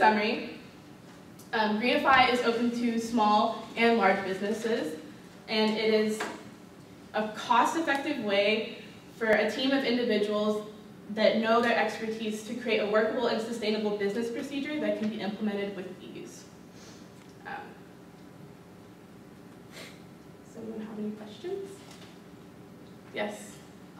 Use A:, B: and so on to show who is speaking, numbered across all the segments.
A: summary, Greenify is open to small and large businesses, and it is a cost-effective way for a team of individuals that know their expertise to create a workable and sustainable business procedure that can be implemented with ease. Someone have any questions? Yes?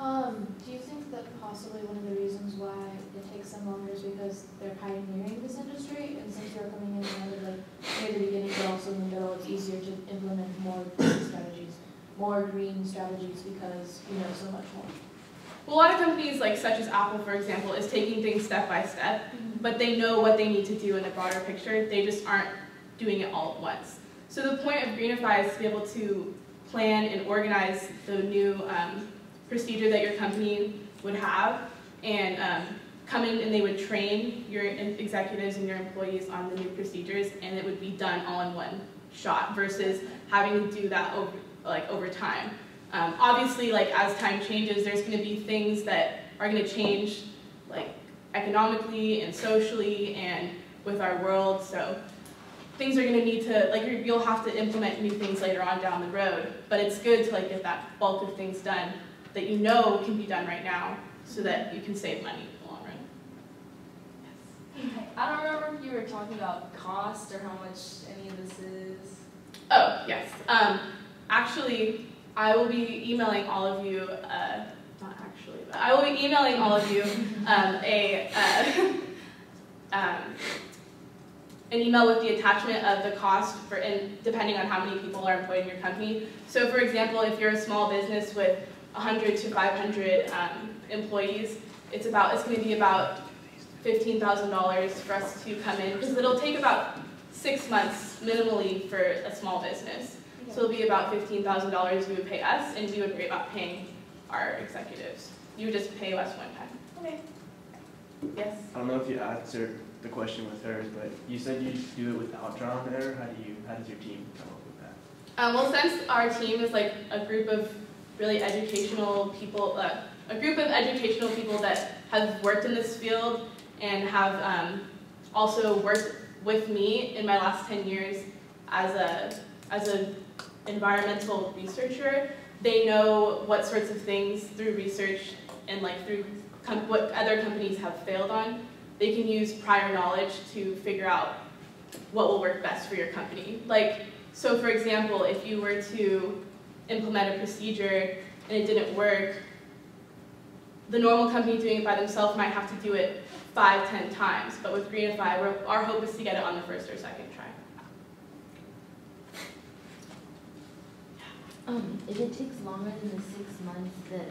B: Do you think that possibly one of the reasons why it takes them longer is because they're pioneering this industry, and since you're coming in kind of like near the beginning but also in the middle, it's easier to implement more green strategies, more green strategies because you know so much more?
A: Well, a lot of companies, like such as Apple, for example, is taking things step by step, but they know what they need to do in the broader picture. They just aren't doing it all at once. So the point of Greenify is to be able to plan and organize the new procedure that your company would have, and come in and they would train your executives and your employees on the new procedures, and it would be done all in one shot versus having to do that over time. Obviously, like as time changes, there's going to be things that are going to change, like economically and socially and with our world. So things are going to need to, like you'll have to implement new things later on down the road. But it's good to like get that bulk of things done that you know can be done right now, so that you can save money in the long run.
C: Yes. I don't remember if you were talking about cost or how much any of this is.
A: Oh yes. Actually, I will be emailing all of you, not actually, but I will be emailing all of you an email with the attachment of the cost for, and depending on how many people are employed in your company. So for example, if you're a small business with 100 to 500 employees, it's going to be about $15,000 for us to come in, because it'll take about 6 months minimally for a small business. So it'll be about $15,000 you would pay us, and we would worry about paying our executives. You would just pay us one time.
C: Okay.
A: Yes?
D: I don't know if you answered the question with hers, but you said you do it without trial and error. How does your team come up with that?
A: Well, since our team is like a group of really educational people, that have worked in this field and have also worked with me in my last 10 years as a environmental researcher, they know what sorts of things through research and like through what other companies have failed on. They can use prior knowledge to figure out what will work best for your company. Like, so for example, if you were to implement a procedure and it didn't work, the normal company doing it by themselves might have to do it 5-10 times, but with Greenify, our hope is to get it on the first or second try.
E: If it takes longer than the 6 months that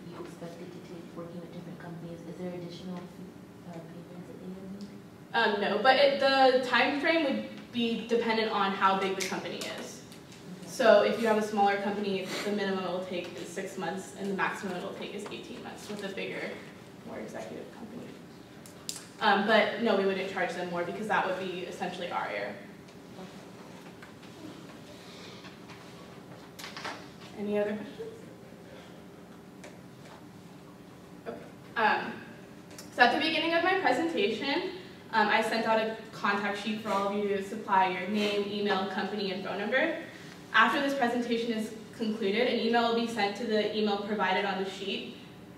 E: you expect it to take working with different companies, is there additional payments that they need?
A: No, but the time frame would be dependent on how big the company is. So if you have a smaller company, the minimum it will take is 6 months, and the maximum it will take is 18 months with a bigger, more executive company. But no, we wouldn't charge them more because that would be essentially our error. Any other questions? Okay. So at the beginning of my presentation, I sent out a contact sheet for all of you to supply your name, email, company, and phone number. After this presentation is concluded, an email will be sent to the email provided on the sheet,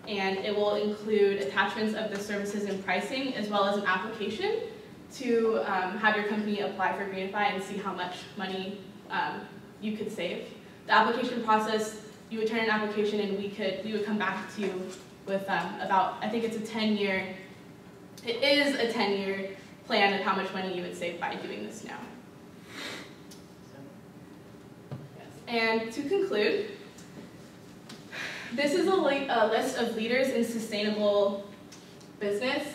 A: and it will include attachments of the services and pricing, as well as an application to have your company apply for Greenify and see how much money you could save. The application process, you would turn an application and we would come back to you with about, I think it's a 10-year, it is a 10-year plan of how much money you would save by doing this now. Yes. And to conclude, this is a list of leaders in sustainable business.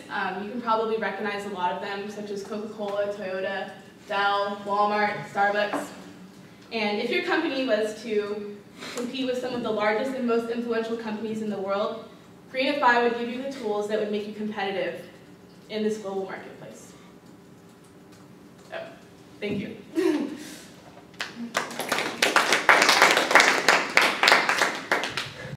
A: You can probably recognize a lot of them, such as Coca-Cola, Toyota, Dell, Walmart, Starbucks. And if your company was to compete with some of the largest and most influential companies in the world, Greenify would give you the tools that would make you competitive in this global marketplace. So, thank you.